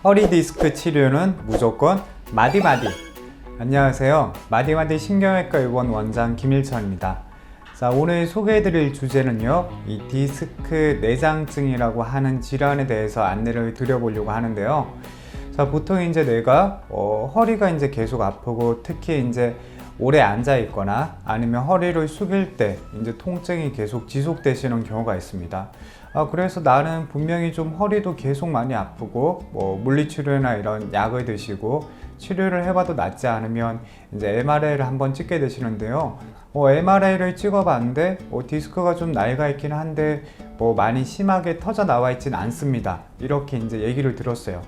허리 디스크 치료는 무조건 마디마디. 안녕하세요. 마디마디 신경외과 의원 원장 김일천입니다. 자, 오늘 소개해드릴 주제는요, 이 디스크 내장증이라고 하는 질환에 대해서 안내를 드려보려고 하는데요. 자, 보통 이제 내가 허리가 이제 계속 아프고, 특히 이제 오래 앉아 있거나 아니면 허리를 숙일 때 이제 통증이 계속 지속되시는 경우가 있습니다. 그래서 나는 분명히 좀 허리도 계속 많이 아프고 물리치료나 이런 약을 드시고 치료를 해봐도 낫지 않으면 이제 MRI를 한번 찍게 되시는데요. MRI를 찍어봤는데 디스크가 좀 낡아 있긴 한데 많이 심하게 터져 나와 있진 않습니다. 이렇게 이제 얘기를 들었어요.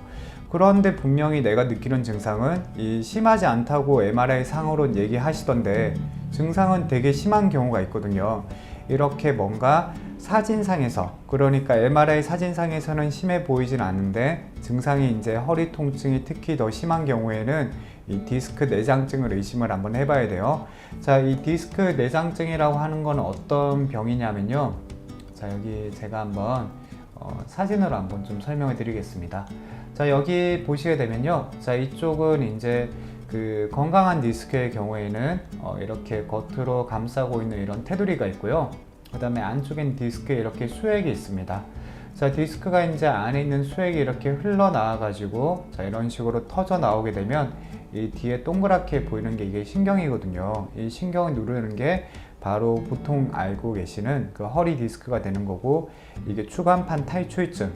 그런데 분명히 내가 느끼는 증상은 심하지 않다고 MRI 상으로는 얘기하시던데 증상은 되게 심한 경우가 있거든요. 이렇게 뭔가 사진상에서, 그러니까 MRI 사진상에서는 심해 보이진 않는데 증상이 이제 허리 통증이 특히 더 심한 경우에는 이 디스크 내장증을 의심을 한번 해봐야 돼요. 자, 이 디스크 내장증이라고 하는 건 어떤 병이냐면요. 자, 여기 제가 한번 사진으로 한번 좀 설명을 드리겠습니다. 자, 여기 보시게 되면요. 자, 이쪽은 이제 그 건강한 디스크의 경우에는 이렇게 겉으로 감싸고 있는 이런 테두리가 있고요. 그 다음에 안쪽엔 디스크에 이렇게 수액이 있습니다. 자, 디스크가 이제 안에 있는 수액이 이렇게 흘러나와 가지고 자, 이런 식으로 터져 나오게 되면 이 뒤에 동그랗게 보이는 게 이게 신경이거든요. 이 신경을 누르는 게 바로 보통 알고 계시는 그 허리 디스크가 되는 거고, 이게 추간판 탈출증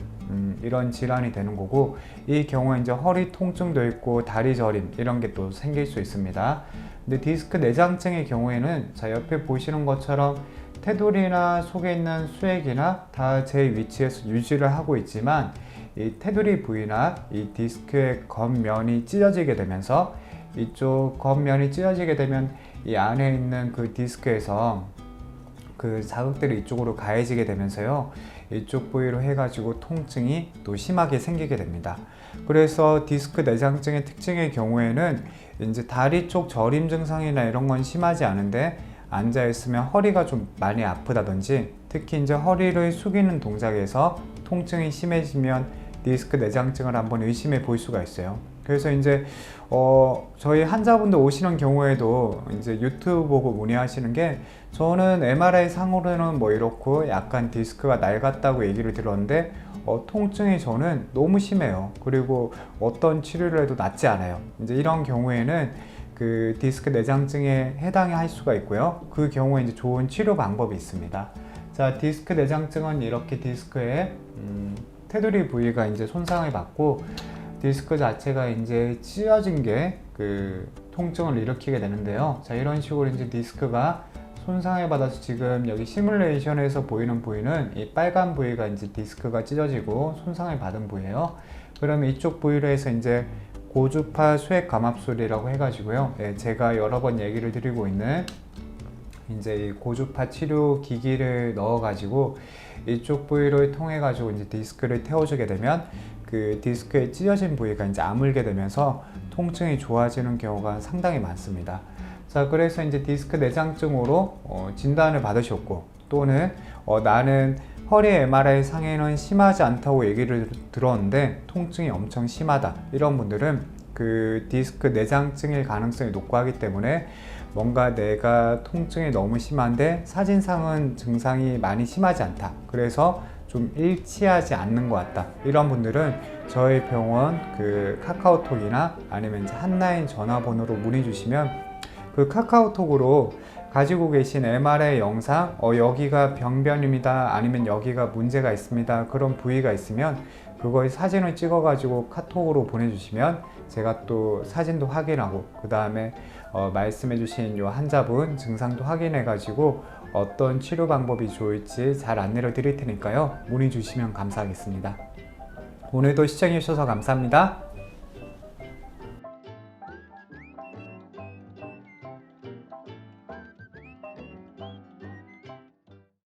이런 질환이 되는 거고, 이 경우에 이제 허리 통증도 있고 다리 저림 이런 게 또 생길 수 있습니다. 근데 디스크 내장증의 경우에는 자, 옆에 보시는 것처럼 테두리나 속에 있는 수액이나 다 제 위치에서 유지를 하고 있지만 이 테두리 부위나 이 디스크의 겉면이 찢어지게 되면서, 이쪽 겉면이 찢어지게 되면 이 안에 있는 그 디스크에서 그 자극들이 이쪽으로 가해지게 되면서요, 이쪽 부위로 해가지고 통증이 또 심하게 생기게 됩니다. 그래서 디스크 내장증의 특징의 경우에는 이제 다리 쪽 저림 증상이나 이런 건 심하지 않은데 앉아 있으면 허리가 좀 많이 아프다든지, 특히 이제 허리를 숙이는 동작에서 통증이 심해지면 디스크 내장증을 한번 의심해 볼 수가 있어요. 그래서 이제 저희 환자분들 오시는 경우에도 이제 유튜브 보고 문의하시는 게, 저는 MRI 상으로는 이렇고 약간 디스크가 낡았다고 얘기를 들었는데 통증이 저는 너무 심해요. 그리고 어떤 치료를 해도 낫지 않아요. 이제 이런 경우에는 그 디스크 내장증에 해당할 수가 있고요. 그 경우에 이제 좋은 치료 방법이 있습니다. 자, 디스크 내장증은 이렇게 디스크의 테두리 부위가 이제 손상을 받고 디스크 자체가 이제 찢어진 게 그 통증을 일으키게 되는데요. 자, 이런 식으로 이제 디스크가 손상을 받아서 지금 여기 시뮬레이션에서 보이는 부위는 이 빨간 부위가 이제 디스크가 찢어지고 손상을 받은 부위예요. 그러면 이쪽 부위로 해서 이제 고주파 수액 감압술이라고 해가지고요. 제가 여러 번 얘기를 드리고 있는 이제 이 고주파 치료 기기를 넣어가지고 이쪽 부위를 통해가지고 이제 디스크를 태워주게 되면 그 디스크의 찢어진 부위가 이제 아물게 되면서 통증이 좋아지는 경우가 상당히 많습니다. 자, 그래서 이제 디스크 내장증으로 진단을 받으셨고, 또는 나는 허리 MRI 상에는 심하지 않다고 얘기를 들었는데 통증이 엄청 심하다, 이런 분들은 그 디스크 내장증일 가능성이 높고 하기 때문에 뭔가 내가 통증이 너무 심한데 사진상은 증상이 많이 심하지 않다, 그래서 좀 일치하지 않는 것 같다, 이런 분들은 저희 병원 그 카카오톡이나 아니면 이제 한라인 전화번호로 문의 주시면 그 카카오톡으로 가지고 계신 MRI 영상, 여기가 병변입니다, 아니면 여기가 문제가 있습니다, 그런 부위가 있으면 그거의 사진을 찍어 가지고 카톡으로 보내주시면 제가 또 사진도 확인하고, 그 다음에 말씀해 주신 요 환자분 증상도 확인해 가지고 어떤 치료 방법이 좋을지 잘 안내를 드릴 테니까요, 문의 주시면 감사하겠습니다. 오늘도 시청해 주셔서 감사합니다.